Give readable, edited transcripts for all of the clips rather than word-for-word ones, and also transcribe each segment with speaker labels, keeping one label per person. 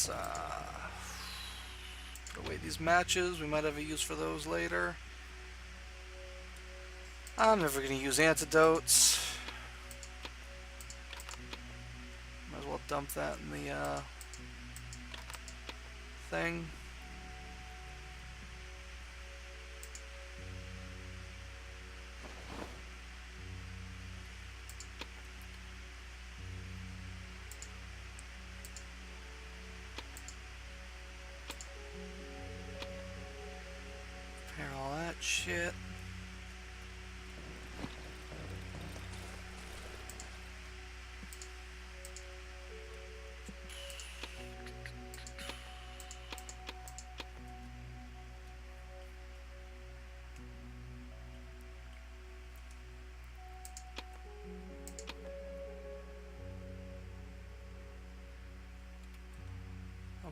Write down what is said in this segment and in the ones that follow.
Speaker 1: let's put away these matches. We might have a use for those later. I'm never going to use antidotes. Might as well dump that in the thing. Repair all that shit.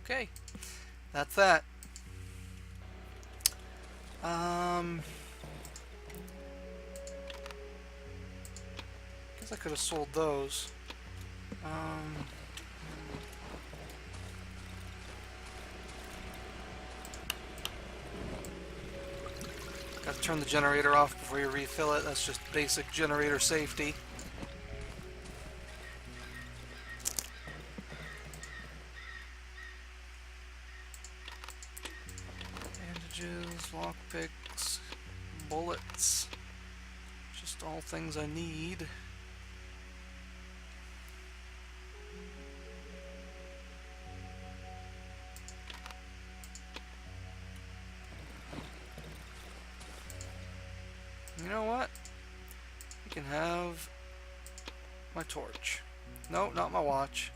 Speaker 1: Okay, that's that. Guess I could have sold those. Got to turn the generator off before you refill it. That's just basic generator safety. Bandages, lockpicks, bullets. Just all things I need. You know what? You can have my torch. No, not my watch.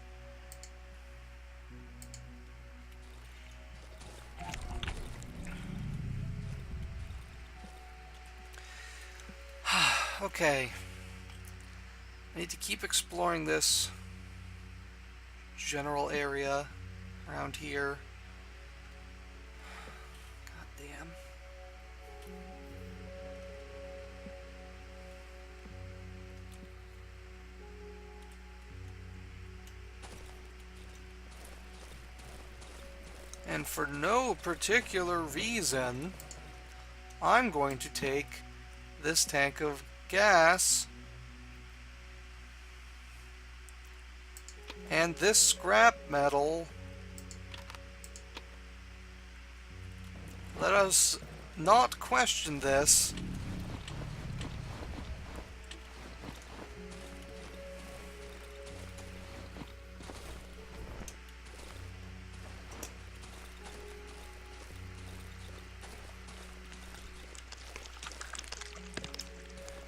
Speaker 1: Okay. I need to keep exploring this general area around here. God damn. And for no particular reason, I'm going to take this tank of gas and this scrap metal. Let us not question this.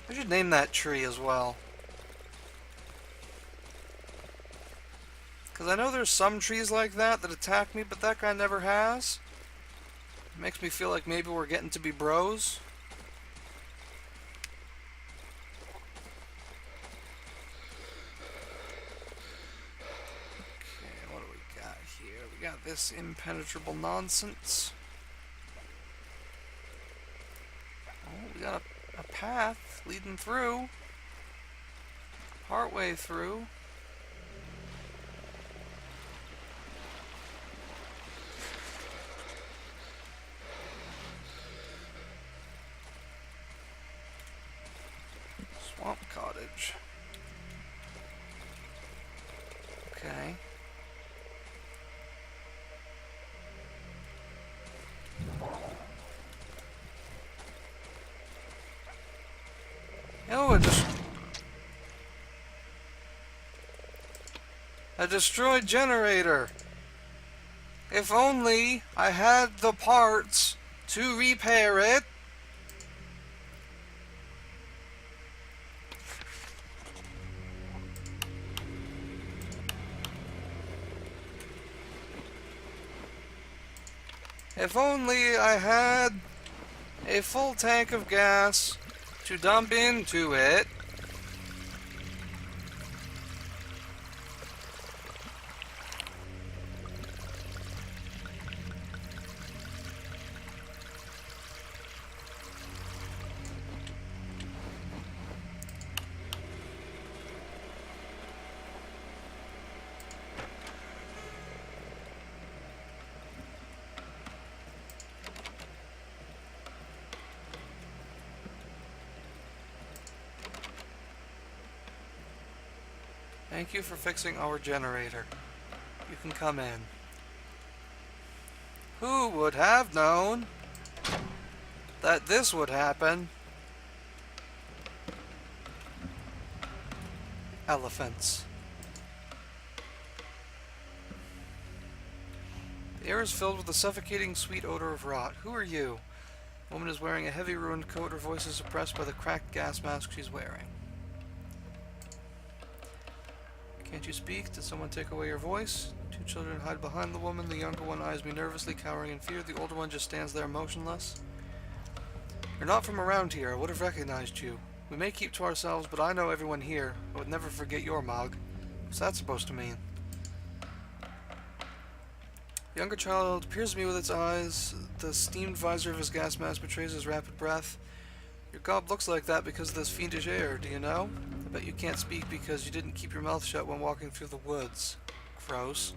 Speaker 1: I should name that tree as well. Because I know there's some trees like that attack me, but that guy never has. It makes me feel like maybe we're getting to be bros. Okay, what do we got here? We got this impenetrable nonsense. Oh, we got a path leading through. Partway through. Swamp cottage. Okay. Oh, a destroyed generator. If only I had the parts to repair it. If only I had a full tank of gas to dump into it. Thank you for fixing our generator. You can come in. Who would have known that this would happen? Elephants. The air is filled with a suffocating sweet odor of rot. Who are you? The woman is wearing a heavy ruined coat. Her voice is suppressed by the cracked gas mask she's wearing. Can't you speak? Did someone take away your voice? Two children hide behind the woman. The younger one eyes me nervously, cowering in fear. The older one just stands there motionless. You're not from around here. I would have recognized you. We may keep to ourselves, but I know everyone here. I would never forget your mug. What's that supposed to mean? The younger child peers at me with its eyes. The steamed visor of his gas mask betrays his rapid breath. Your gob looks like that because of this fiendish air, do you know? I bet you can't speak because you didn't keep your mouth shut when walking through the woods. Gross.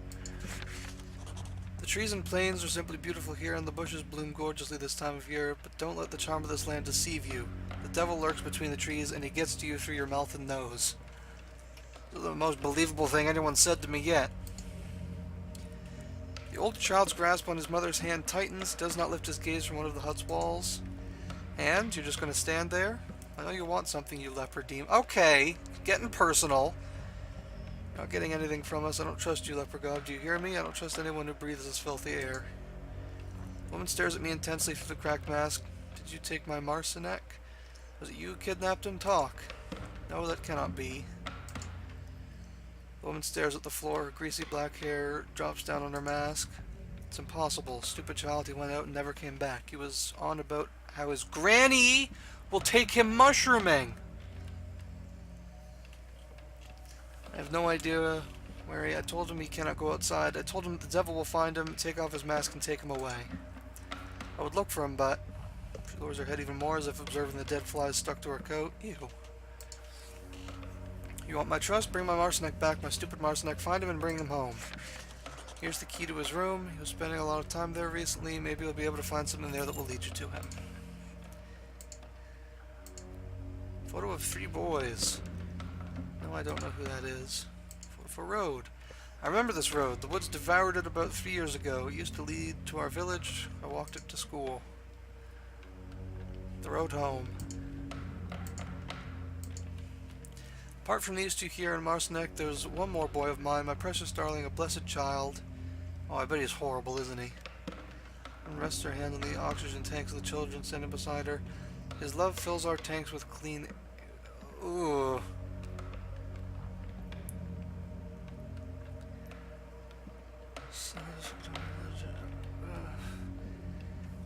Speaker 1: The trees and plains are simply beautiful here, and the bushes bloom gorgeously this time of year, but don't let the charm of this land deceive you. The devil lurks between the trees, and he gets to you through your mouth and nose. This is the most believable thing anyone said to me yet. The older child's grasp on his mother's hand tightens, does not lift his gaze from one of the hut's walls. And you're just going to stand there? I know you want something, you leopard demon. Okay, getting personal. You're not getting anything from us. I don't trust you, leper god. Do you hear me? I don't trust anyone who breathes this filthy air. The woman stares at me intensely through the cracked mask. Did you take my Marcinek? Was it you who kidnapped him? Talk. No, that cannot be. The woman stares at the floor. Her greasy black hair drops down on her mask. It's impossible. Stupid child, he went out and never came back. He was on about how his granny will take him mushrooming. I have no idea where I told him he cannot go outside. I told him the devil will find him, take off his mask, and take him away. I would look for him, but she lowers her head even more as if observing the dead flies stuck to her coat. Ew. You want my trust? Bring my Marcinek back, my stupid Marcinek. Find him and bring him home. Here's the key to his room. He was spending a lot of time there recently. Maybe you'll be able to find something there that will lead you to him. Photo of 3 boys. No, I don't know who that is. Photo of a road. I remember this road. The woods devoured it about 3 years ago. It used to lead to our village. I walked it to school. The road home. Apart from these two here in Marcinek, there's one more boy of mine, my precious darling, a blessed child. Oh, I bet he's horrible, isn't he? And rests her hand on the oxygen tanks of the children standing beside her. His love fills our tanks with clean... Ooh.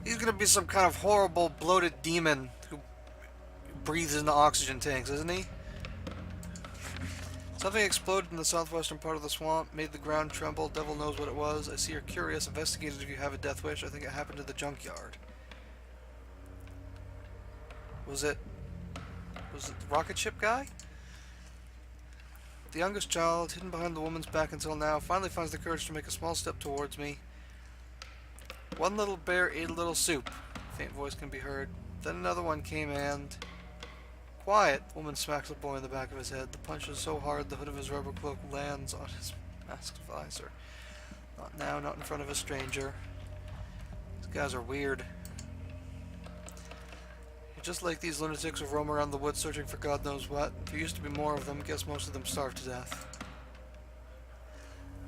Speaker 1: He's gonna be some kind of horrible, bloated demon who breathes into oxygen tanks, isn't he? Something exploded in the southwestern part of the swamp, made the ground tremble. Devil knows what it was. I see you're curious. Investigate it if you have a death wish. I think it happened in the junkyard. Was it the rocket ship guy? The youngest child, hidden behind the woman's back until now, finally finds the courage to make a small step towards me. One little bear ate a little soup. A faint voice can be heard. Then another one came and... Quiet! The woman smacks the boy in the back of his head. The punch is so hard the hood of his rubber cloak lands on his masked visor. Not now, not in front of a stranger. These guys are weird. You're just like these lunatics who roam around the woods searching for God knows what. There used to be more of them. Guess most of them starved to death.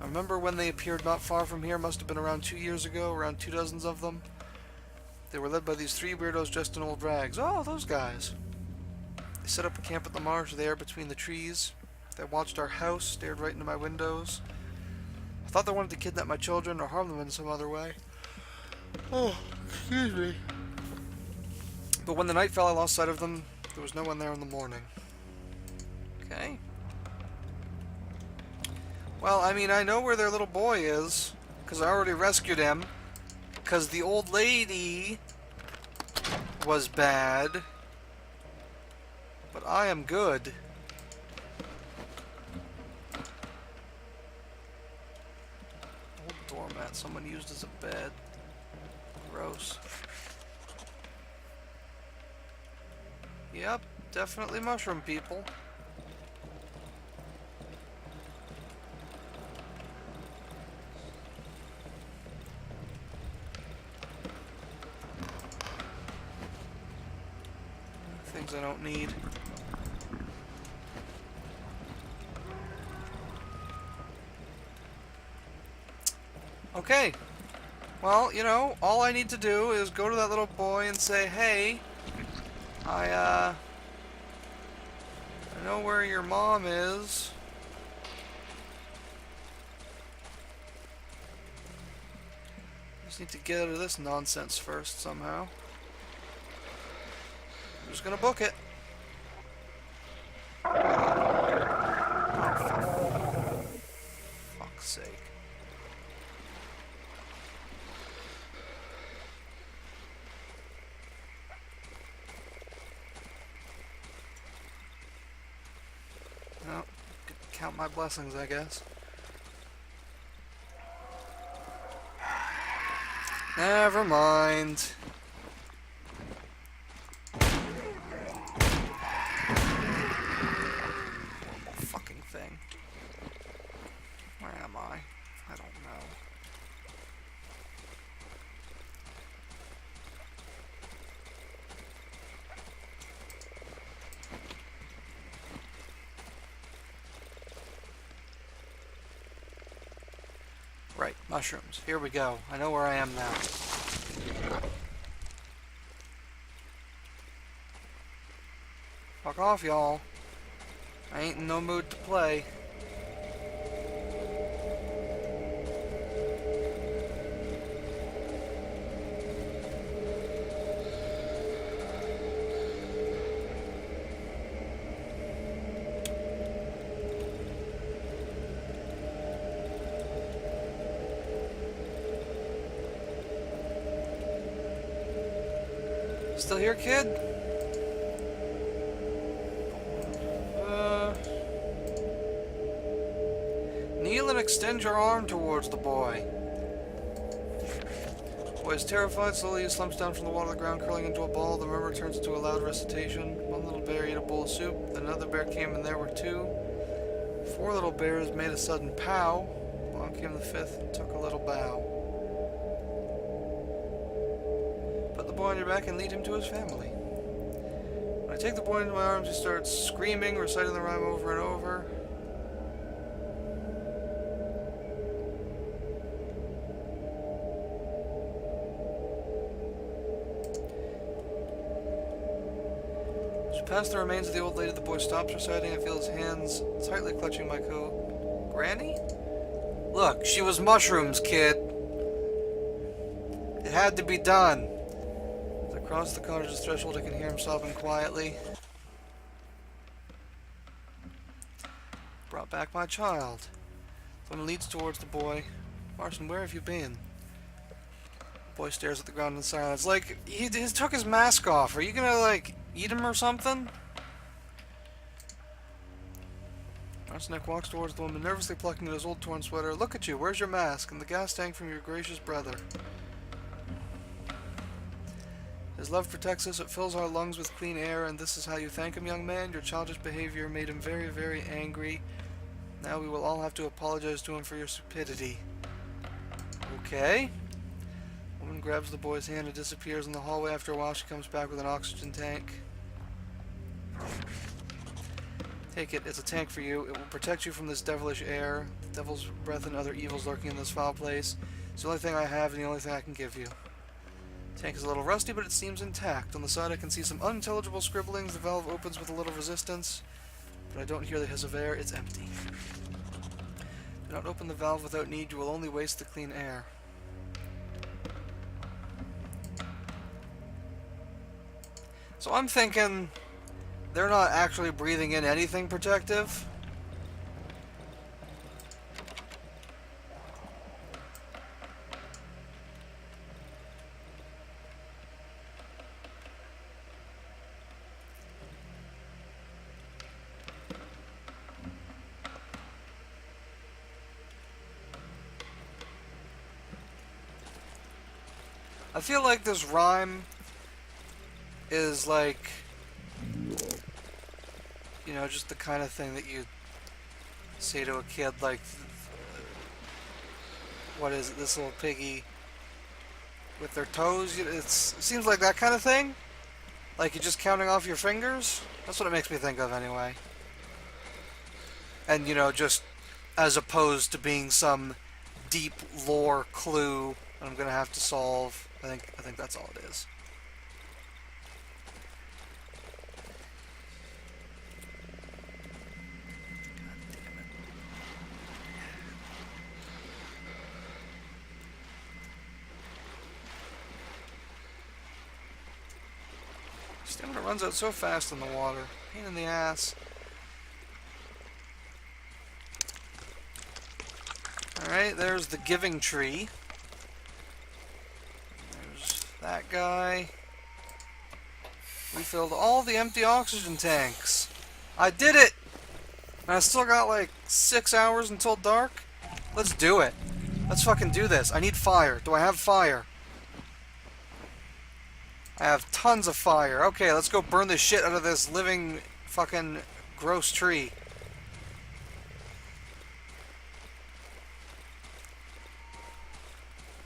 Speaker 1: I remember when they appeared not far from here. Must have been around 2 years ago. Around 2 dozen of them. They were led by these 3 weirdos dressed in old rags. Oh, those guys. They set up a camp at the marsh there between the trees. They watched our house, stared right into my windows. I thought they wanted to kidnap my children or harm them in some other way. Oh, excuse me. But when the night fell, I lost sight of them. There was no one there in the morning. Okay. Well, I mean, I know where their little boy is, because I already rescued him. Because the old lady was bad. But I am good. Old doormat someone used as a bed. Gross. Yep, definitely mushroom people. Things I don't need. Okay. Well, you know, all I need to do is go to that little boy and say, hey, I know where your mom is. Just need to get out of this nonsense first somehow. I'm just gonna book it. Oh, for fuck's sake. Well, count my blessings, I guess. Never mind. Fucking thing. Where am I? I don't know. Right, mushrooms. Here we go. I know where I am now. Fuck off, y'all. I ain't in no mood to play. Still here, kid? Kneel and extend your arm towards the boy. The boy is terrified. Slowly he slumps down from the water to the ground, curling into a ball. The murmur turns into a loud recitation. One little bear ate a bowl of soup. Then another bear came, and there were two. 4 little bears made a sudden pow. Along came the 5th and took a little bow. Put the boy on your back and lead him to his family. When I take the boy into my arms, he starts screaming, reciting the rhyme over and over. Past the remains of the old lady, the boy stops reciting. I feel his hands tightly clutching my coat. Granny? Look, she was mushrooms, kid. It had to be done. As I cross the cottage's threshold, I can hear him sobbing quietly. Brought back my child. The woman leads towards the boy. Marson, where have you been? The boy stares at the ground in silence. Like, he took his mask off. Are you gonna, like, eat him or something? Arsenic walks towards the woman, nervously plucking at his old torn sweater. Look at you, where's your mask? And the gas tank from your gracious brother. His love protects us, it fills our lungs with clean air, and this is how you thank him, young man. Your childish behavior made him very, very angry. Now we will all have to apologize to him for your stupidity. Okay. The woman grabs the boy's hand and disappears in the hallway. After a while, she comes back with an oxygen tank. Take it, it's a tank for you. It will protect you from this devilish air, the devil's breath and other evils lurking in this foul place. It's the only thing I have and the only thing I can give you. The tank is a little rusty, but it seems intact. On the side I can see some unintelligible scribblings. The valve opens with a little resistance, but I don't hear the hiss of air. It's empty. Do not open the valve without need. You will only waste the clean air. So I'm thinking they're not actually breathing in anything protective. I feel like this rhyme is like, you know, just the kind of thing that you say to a kid, like, what is it, this little piggy with their toes? It seems like that kind of thing. Like you're just counting off your fingers? That's what it makes me think of anyway. And, you know, just as opposed to being some deep lore clue that I'm going to have to solve. I think that's all it is. Stamina runs out so fast in the water. Pain in the ass. Alright, there's the giving tree. There's that guy. We filled all the empty oxygen tanks. I did it! And I still got like 6 hours until dark. Let's do it. Let's fucking do this. I need fire. Do I have fire? I have tons of fire. Okay, let's go burn the shit out of this living fucking gross tree.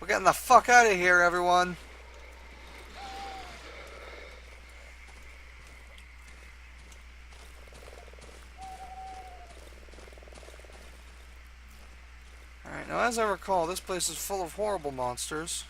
Speaker 1: We're getting the fuck out of here, everyone. Alright, now as I recall, this place is full of horrible monsters.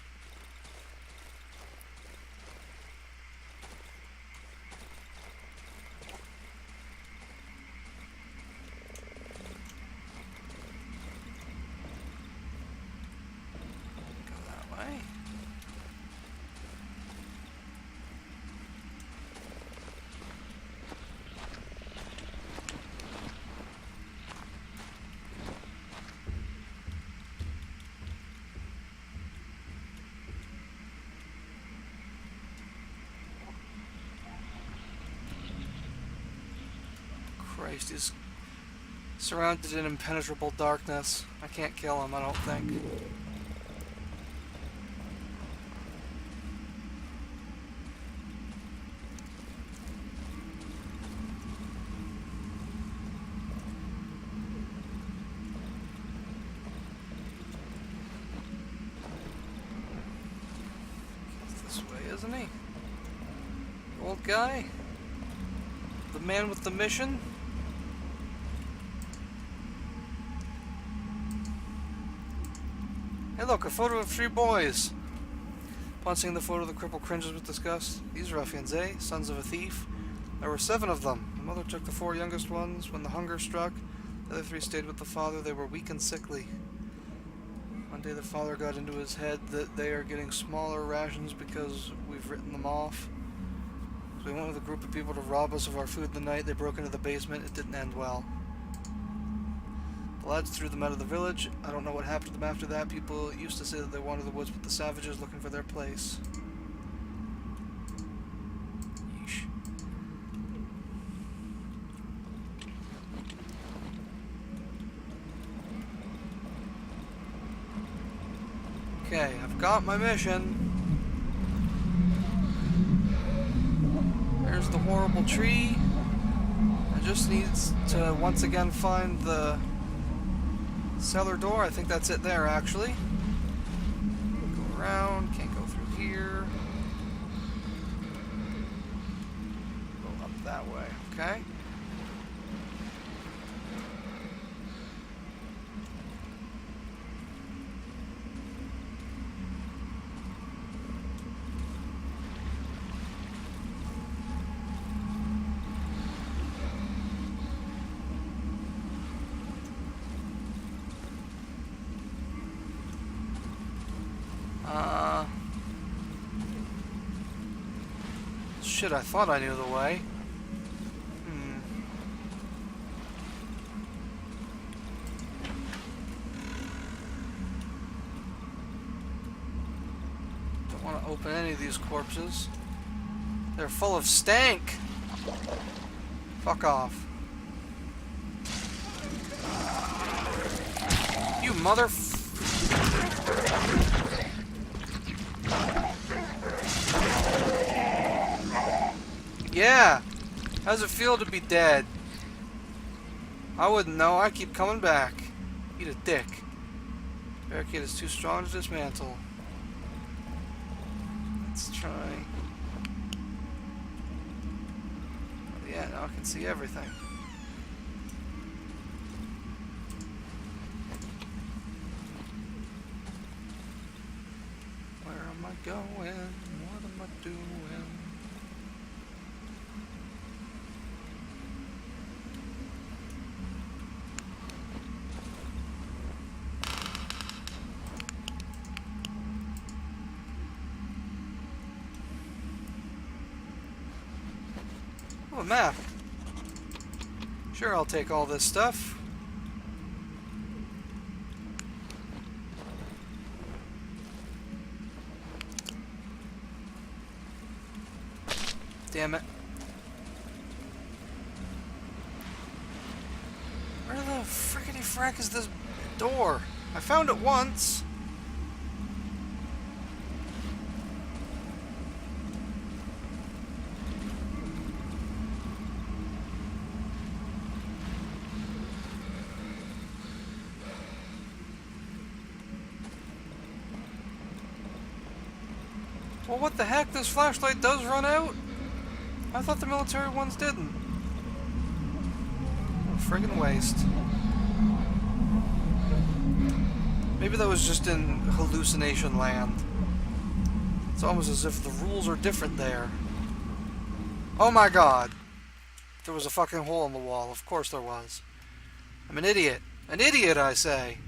Speaker 1: Christ, he's surrounded in impenetrable darkness. I can't kill him, I don't think. He's this way, isn't he? The old guy? The man with the mission? Hey look, a photo of 3 boys. Upon seeing the photo, the cripple cringes with disgust. These ruffians, eh? Sons of a thief. There were 7 of them. The mother took the 4 youngest ones. When the hunger struck, the other 3 stayed with the father. They were weak and sickly. One day the father got into his head that they are getting smaller rations because we've written them off. So we went with a group of people to rob us of our food in the night. They broke into the basement. It didn't end well. The lads threw them out of the village. I don't know what happened to them after that. People used to say that they wandered the woods with the savages looking for their place. Yeesh. Okay, I've got my mission. There's the horrible tree. I just need to once again find the cellar door. I think that's it there, actually. Go around. Can't go through here. Go up that way. Okay. Shit, I thought I knew the way. Don't want to open any of these corpses. They're full of stank. Fuck off. You mother... Yeah! How does it feel to be dead? I wouldn't know. I keep coming back. Eat a dick. Barricade is too strong to dismantle. Let's try. Yeah, now I can see everything. Where am I going? What am I doing? Oh, a map. Sure, I'll take all this stuff. Damn it. Where the frickety frack is this door? I found it once. Well, what the heck? This flashlight does run out? I thought the military ones didn't. What a friggin' waste. Maybe that was just in hallucination land. It's almost as if the rules are different there. Oh my god. There was a fucking hole in the wall. Of course there was. I'm an idiot. An idiot, I say.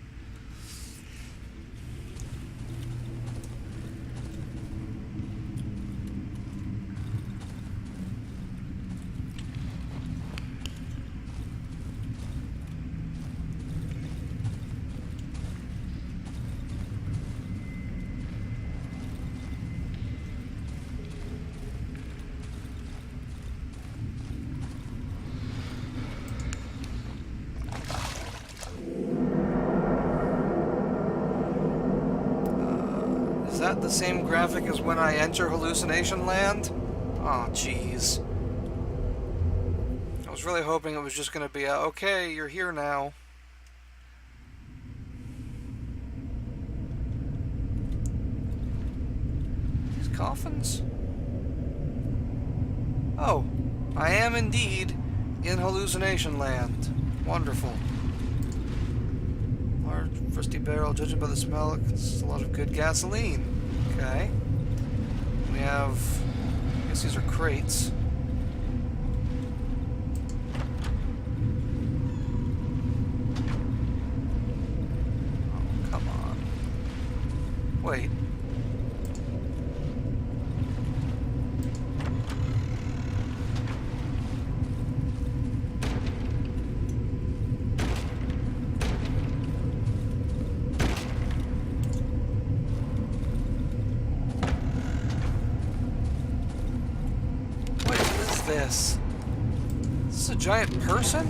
Speaker 1: Is that the same graphic as when I enter hallucination land? Oh, jeez. I was really hoping it was just going to be okay, you're here now. These coffins? Oh, I am indeed in hallucination land. Wonderful. Large, rusty barrel, judging by the smell, it's a lot of good gasoline. Okay. We have, I guess these are crates. Oh, come on. Wait. This? Is this a giant person?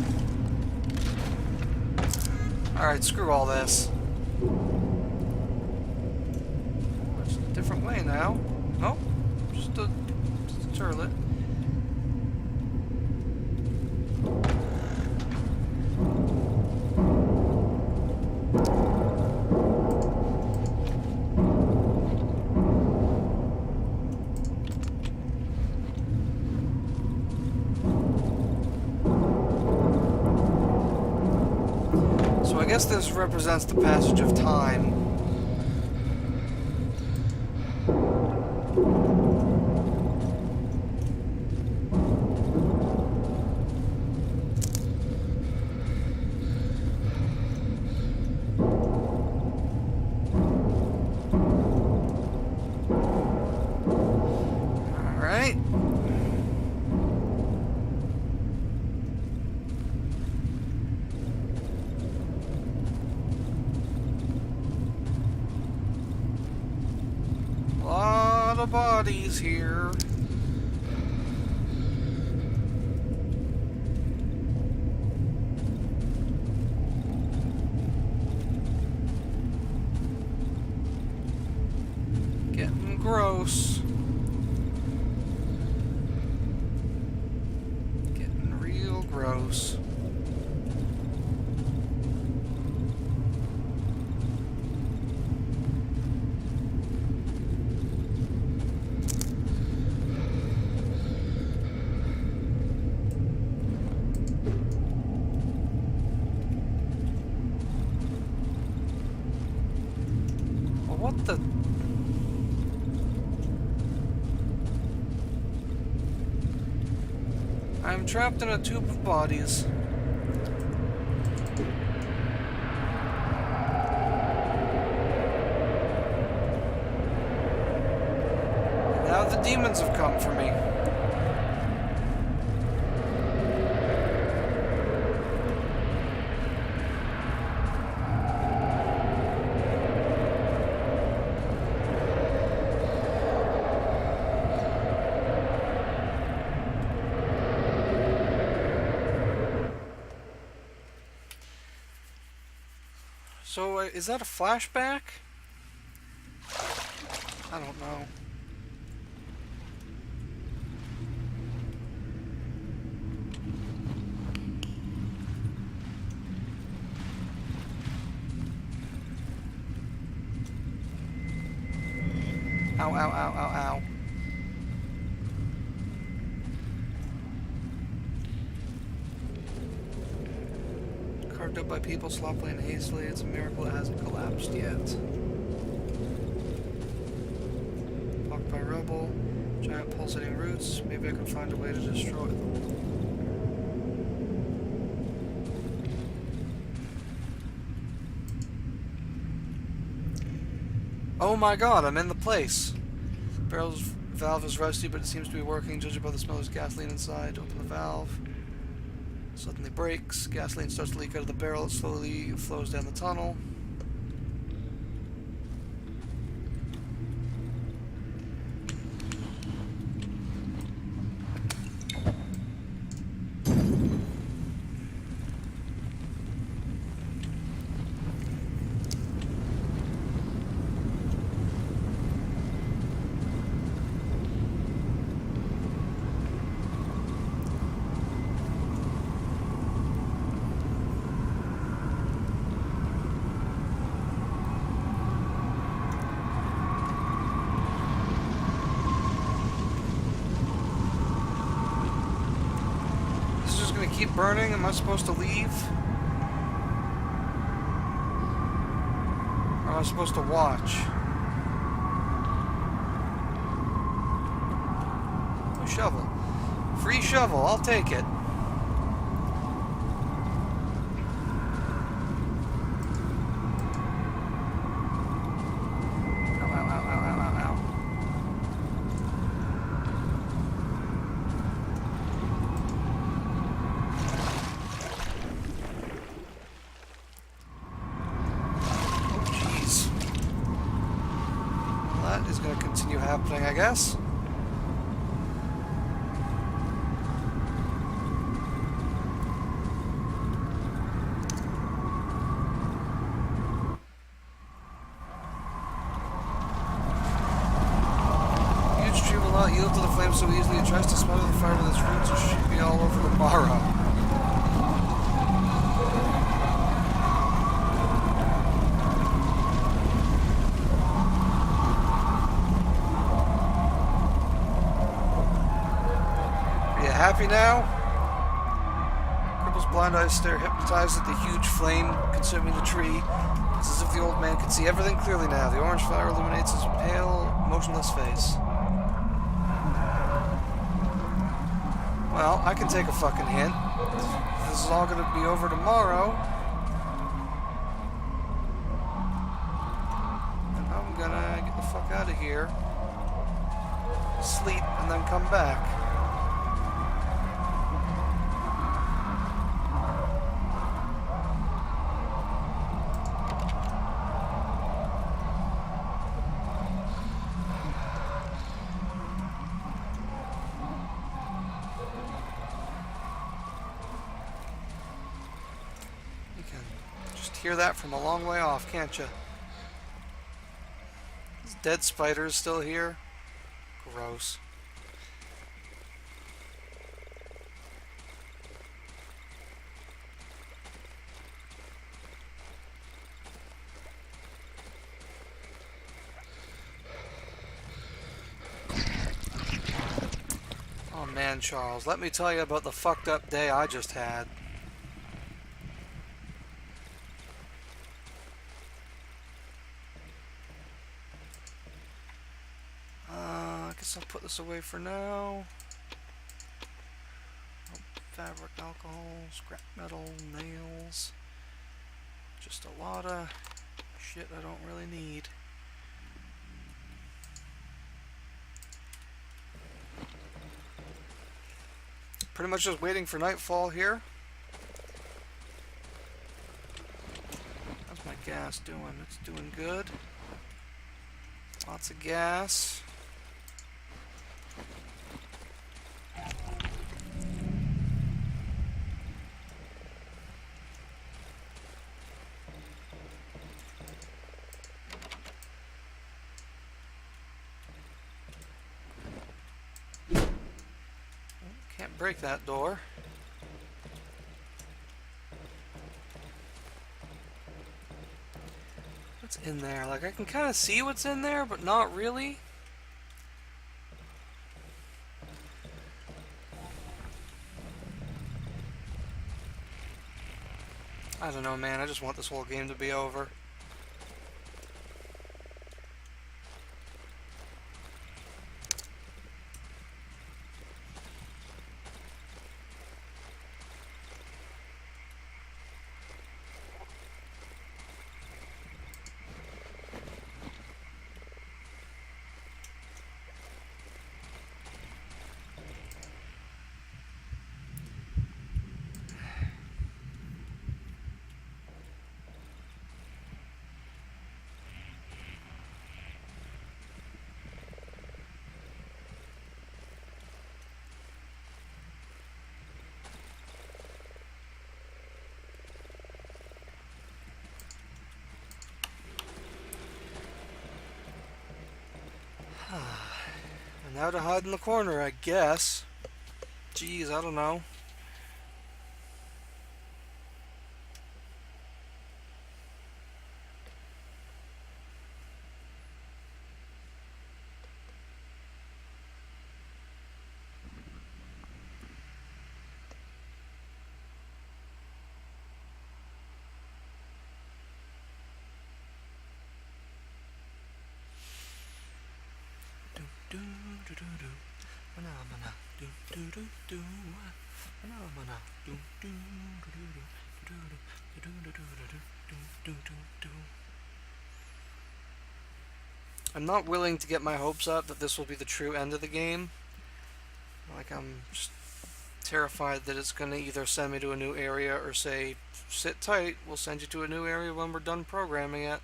Speaker 1: Alright, screw all this. It's a different way now. Nope. Just a turlet. I guess this represents the passage of time. All right. Bodies here. Getting gross. Getting real gross. I'm trapped in a tube of bodies. Now the demons have come for me. So, is that a flashback? I don't know. Ow, ow, ow, ow, ow. Carved up by people sloppily and hastily. It's a miracle it hasn't collapsed yet. Blocked by rubble. Giant pulsating roots. Maybe I can find a way to destroy them. Oh my god, I'm in the place. Barrel's valve is rusty, but it seems to be working. Judging by the smell, there's gasoline inside. Open the valve. Suddenly breaks. Gasoline starts to leak out of the barrel. It slowly flows down the tunnel. Keep burning? Am I supposed to leave? Or am I supposed to watch? Oh, shovel. Free shovel, I'll take it. Ow, ow, ow, ow, ow, ow, ow. Is going to continue happening, I guess. Huge tree will not yield to the flames so easily. It tries to smother the fire with its roots, or should be all over tomorrow. Happy now? Cripple's blind eyes stare hypnotized at the huge flame consuming the tree. It's as if the old man could see everything clearly now. The orange fire illuminates his pale, motionless face. Well, I can take a fucking hint. If this is all gonna be over tomorrow, then I'm gonna get the fuck out of here, sleep, and then come back. Hear that from a long way off, can't you? Is dead spiders still here? Gross. Oh man, Charles, let me tell you about the fucked up day I just had. I guess I'll put this away for now. fabric, alcohol, scrap metal, nails. Just a lot of shit I don't really need. Pretty much just waiting for nightfall here. How's my gas doing? It's doing good. Lots of gas. Can't break that door. What's in there? Like, I can kind of see what's in there, but not really. I don't know, man. I just want this whole game to be over. And now to hide in the corner, I guess. Jeez, I don't know. I'm not willing to get my hopes up that this will be the true end of the game. Like, I'm just terrified that it's going to either send me to a new area or say, sit tight, we'll send you to a new area when we're done programming it.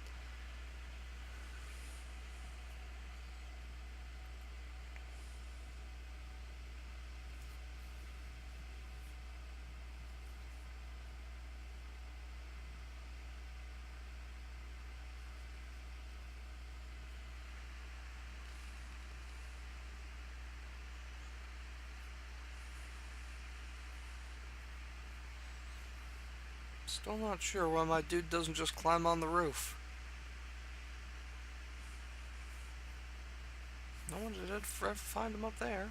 Speaker 1: Still not sure why my dude doesn't just climb on the roof. No one did ever find him up there.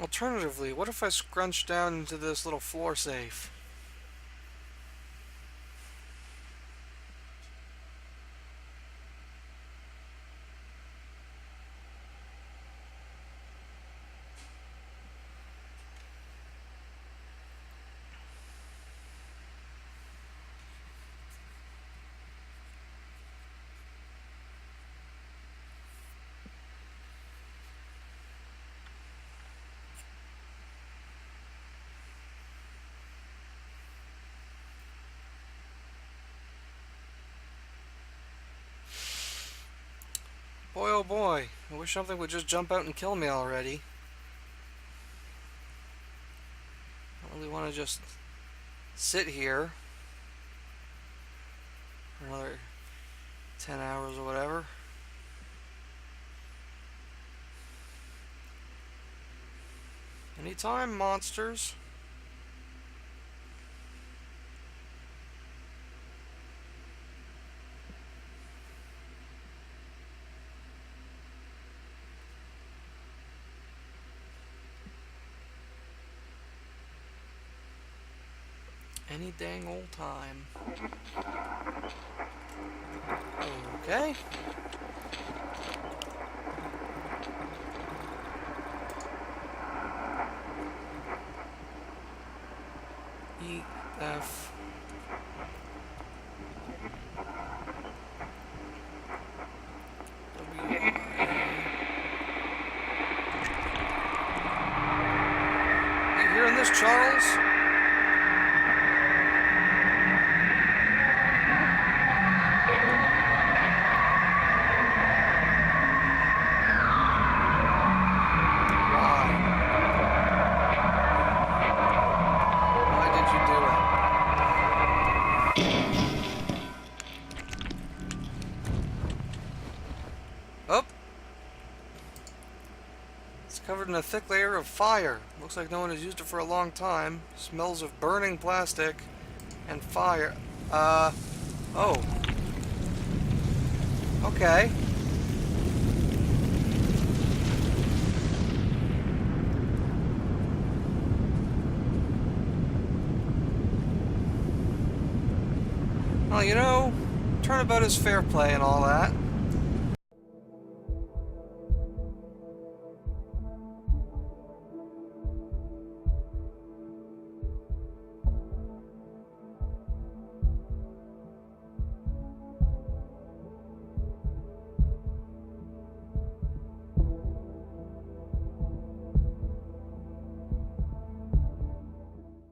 Speaker 1: Alternatively, what if I scrunch down into this little floor safe? Boy, oh boy, I wish something would just jump out and kill me already. I don't really want to just sit here for another 10 hours or whatever. Anytime, monsters. any dang old time. Okay. E, F. W, I. You hearing this, Charles? Why did you do it? Oh! It's covered in a thick layer of fire. Looks like no one has used it for a long time. Smells of burning plastic and fire. Oh. Okay. Well, you know, turnabout is fair play and all that.